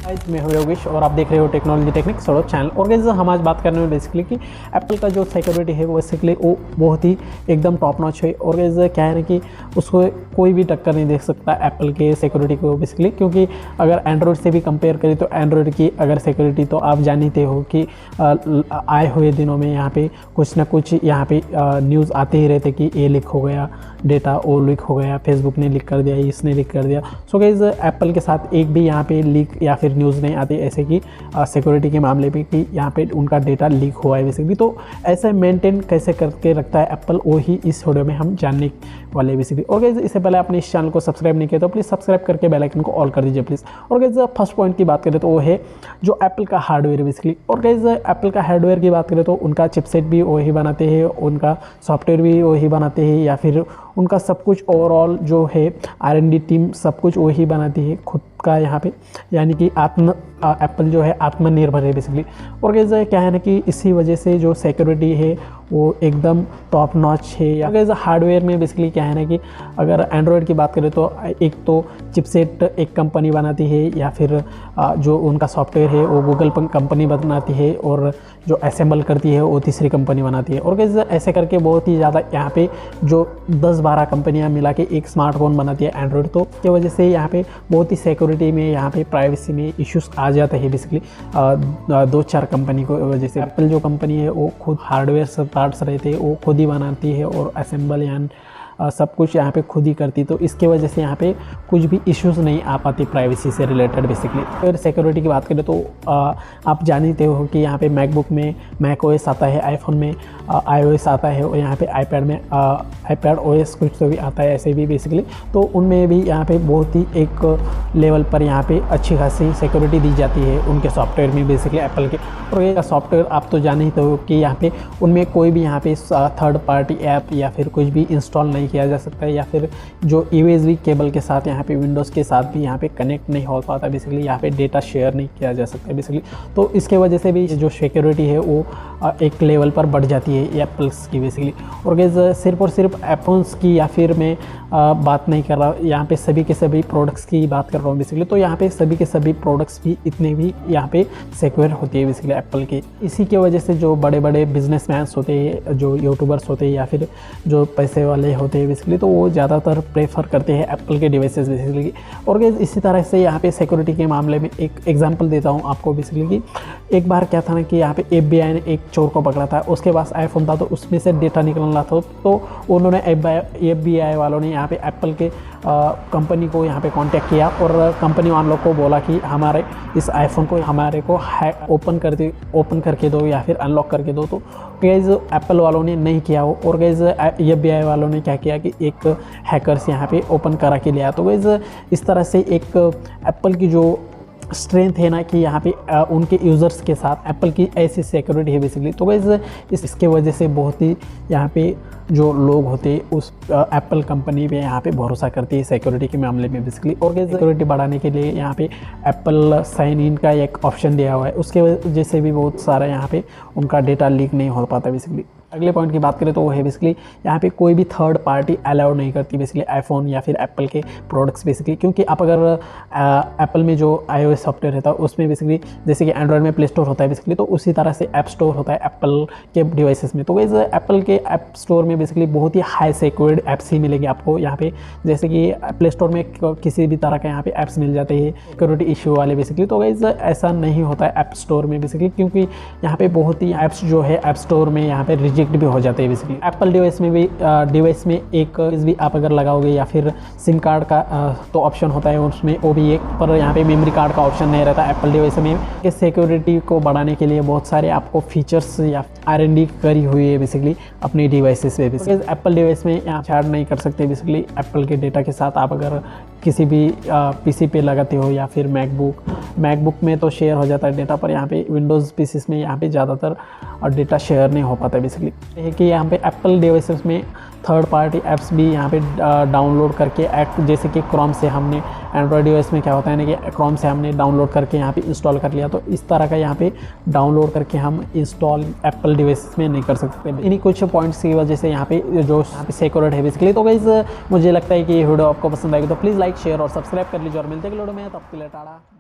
मैं हूं योगेश और आप देख रहे हो टेक्नोलॉजी टेक्निक सोलो चैनल। और गाइस हम आज बात करने में बेसिकली कि एप्पल का जो सिक्योरिटी है वो बेसिकली वो बहुत ही एकदम टॉप नॉच है। और गाइस क्या है ना कि उसको कोई भी टक्कर नहीं दे सकता एप्पल के सिक्योरिटी को बेसिकली, क्योंकि अगर एंड्रॉयड से भी कंपेयर करें तो एंड्रॉयड की अगर सिक्योरिटी तो आप जानते हो कि आए हुए दिनों में यहाँ पे कुछ ना कुछ यहाँ पे न्यूज़ आते ही रहते कि ये लीक हो गया डेटा, वो लीक हो गया, फेसबुक ने लीक कर दिया, इसने लीक कर दिया। सो गाइस एप्पल के साथ एक भी यहाँ पे लीक या फिर न्यूज़ नहीं आती ऐसे कि सिक्योरिटी के मामले में कि यहाँ पे उनका डेटा लीक हुआ है बेसिकली। तो ऐसे मेंटेन कैसे करके रखता है एप्पल, वो ही इस वीडियो में हम जानने वाले बेसिकली। और गाइस इससे पहले आपने इस चैनल को सब्सक्राइब नहीं किया तो प्लीज़ सब्सक्राइब करके बेल आइकन को ऑल कर दीजिए प्लीज़। और गाइस फर्स्ट पॉइंट की बात करें तो वो है जो एप्पल का हार्डवेयर बेसिकली। और गाइस एप्पल का हार्डवेयर की बात करें तो उनका चिपसेट भी वही बनाते हैं, उनका सॉफ्टवेयर भी वही बनाते हैं, या फिर उनका सब कुछ ओवरऑल जो है R&D टीम सब कुछ वही बनाती है खुद का यहाँ पे, यानी कि एप्पल जो है आत्मनिर्भर है बेसिकली। और कैसे क्या है ना कि इसी वजह से जो सिक्योरिटी है वो एकदम टॉप नॉच है। या कैसे हार्डवेयर में बेसिकली क्या है ना कि अगर एंड्रॉयड की बात करें तो एक तो चिपसेट एक कंपनी बनाती है, या फिर जो उनका सॉफ्टवेयर है वो गूगल कंपनी बनाती है, और जो असेंबल करती है वो तीसरी कंपनी बनाती है। और कैसे ऐसे करके बहुत ही ज़्यादा यहाँ पे जो 10-12 कंपनियाँ मिला के एक स्मार्टफोन बनाती है एंड्रॉयड। तो की वजह से यहाँ पे बहुत ही सिक्योरिटी में यहाँ पे प्राइवेसी में इश्यूज आ जाते हैं बेसिकली 2-4 कंपनी को वजह से। एप्पल जो कंपनी है वो खुद हार्डवेयर सब पार्ट्स रहते हैं वो खुद ही बनाती है, और असेंबल यानी सब कुछ यहाँ पे खुद ही करती, तो इसके वजह से यहाँ पे कुछ भी इश्यूज़ नहीं आ पाती प्राइवेसी से रिलेटेड बेसिकली। अगर सिक्योरिटी की बात करें तो आप जानते हो कि यहाँ पे मैकबुक में मैक ओएस आता है, आईफोन में iOS आता है, और यहाँ पे आईपैड में आईपैड ओएस कुछ तो भी आता है ऐसे भी बेसिकली। तो उनमें भी यहाँ पे बहुत ही एक लेवल पर यहाँ पे अच्छी खासी सिक्योरिटी दी जाती है उनके सॉफ्टवेयर में बेसिकली एप्पल के। और ये सॉफ्टवेयर आप तो जान ही तो हो कि यहाँ पे उनमें कोई भी यहाँ पे थर्ड पार्टी ऐप या फिर कुछ भी इंस्टॉल नहीं किया जा सकता है, या फिर जो USB केबल के साथ यहाँ पे विंडोज़ के साथ भी यहाँ पे कनेक्ट नहीं हो पाता बेसिकली, यहाँ पे डेटा शेयर नहीं किया जा सकता बेसिकली। तो इसके वजह से भी जो सिक्योरिटी है वो एक लेवल पर बढ़ जाती है एप्पल्स की बेसिकली। और गाइस सिर्फ और सिर्फ एप्पल्स की या फिर मैं बात नहीं कर रहा, यहाँ पे सभी के सभी प्रोडक्ट्स की बात कर रहा हूँ बेसिकली। तो यहाँ पे सभी के सभी प्रोडक्ट्स भी इतने भी यहाँ पे सिक्योर होती है बेसिकली एप्पल के। इसी की वजह से जो बड़े बड़े बिजनेसमैन्स होते हैं, जो यूट्यूबर्स होते हैं, या फिर जो पैसे वाले होते हैं बेसिकली, तो वो ज़्यादातर प्रेफर करते हैं एप्पल के डिवाइसेस बेसिकली। और गाइस इसी तरह से यहाँ पे सिक्योरिटी के मामले में एक एग्जांपल देता हूँ आपको बेसिकली कि एक बार क्या था ना कि यहाँ पे FBI ने एक चोर को पकड़ा था, उसके पास आईफोन था, तो उसमें से डेटा निकल रहा था। तो उन्होंने FBI वालों ने यहाँ पे एप्पल के कंपनी को यहाँ पे कांटेक्ट किया, और कंपनी वालों को बोला कि हमारे इस आईफोन को हमारे को ओपन करके दो या फिर अनलॉक करके दो। तो गाइस एप्पल वालों ने नहीं किया वो, और गाइस FBI वालों ने क्या किया कि एक हैकर्स यहाँ पे ओपन करा के लिया। तो गाइस इस तरह से एक एप्पल की जो स्ट्रेंथ है ना कि यहाँ पे उनके यूज़र्स के साथ एप्पल की ऐसी सिक्योरिटी है बेसिकली। तो गाइस इसके वजह से बहुत ही यहाँ पे जो लोग होते हैं उस एप्पल कंपनी पे यहाँ पे भरोसा करती है सिक्योरिटी के मामले में बेसिकली। और गाइस सिक्योरिटी बढ़ाने के लिए यहाँ पे एप्पल साइन इन का एक ऑप्शन दिया हुआ है, उसके वजह से भी बहुत सारा यहाँ पे उनका डेटा लीक नहीं हो पाता बेसिकली। अगले पॉइंट की बात करें तो वो है बेसिकली यहाँ पे कोई भी थर्ड पार्टी अलाउड नहीं करती बेसिकली आईफोन या फिर एप्पल के प्रोडक्ट्स बेसिकली। क्योंकि आप अगर एप्पल में जो iOS सॉफ्टवेयर रहता है उसमें बेसिकली जैसे कि एंड्रॉयड में प्ले स्टोर होता है बेसिकली, तो उसी तरह से ऐप स्टोर होता है एप्पल के डिवाइसेस में। तो गाइस एप्पल के ऐप स्टोर में बेसिकली बहुत ही हाई सिक्योर्ड ऐप्स ही मिलेगी आपको यहाँ पे, जैसे कि प्ले स्टोर में किसी भी तरह का यहाँ पे ऐप्स मिल जाते हैं सिक्योरिटी इशू वाले बेसिकली। तो गाइस ऐसा नहीं होता है ऐप स्टोर में बेसिकली, क्योंकि यहाँ पे बहुत ही ऐप्स जो है ऐप स्टोर में यहाँ पे रिजेक्ट भी हो जाते हैं बेसिकली। एप्पल डिवाइस में भी डिवाइस में एक भी आप अगर लगाओगे या फिर सिम कार्ड का तो ऑप्शन होता है उसमें, वो भी एक, पर यहाँ पे मेमोरी कार्ड का ऑप्शन नहीं रहता एप्पल डिवाइस में। सिक्योरिटी को बढ़ाने के लिए बहुत सारे आपको फीचर्स या R&D करी हुई है बेसिकली अपनी डिवाइसेस पे बेसिकली। एप्पल डिवाइस में यहाँ छाड़ नहीं कर सकते बेसिकली एप्पल के डेटा के साथ। आप अगर किसी भी PC पे लगाते हो या फिर मैकबुक में तो शेयर हो जाता है डेटा, पर यहाँ पे विंडोज़ पीसीस में यहाँ पे ज़्यादातर डेटा शेयर नहीं हो पाता बेसिकली। है कि यहाँ पे एप्पल डिवाइसेस में थर्ड पार्टी ऐप्स भी यहाँ पे डाउनलोड करके जैसे कि क्रोम से हमने एंड्रॉयड डिवाइस में क्या होता है ना कि क्रोम से हमने डाउनलोड करके यहाँ पे इंस्टॉल कर लिया, तो इस तरह का यहाँ पे डाउनलोड करके हम इंस्टॉल एप्पल डिवाइस में नहीं कर सकते। इन्हीं कुछ पॉइंट्स की वजह से यहाँ पे जो यहाँ पे सिक्योर्ड है बेसिकली। तो गाइस मुझे लगता है कि ये वीडियो आपको पसंद आएगी तो प्लीज़ लाइक शेयर और सब्सक्राइब कर लीजिए, और मिलते हैं वीडियो में, तब के लिए टाटा।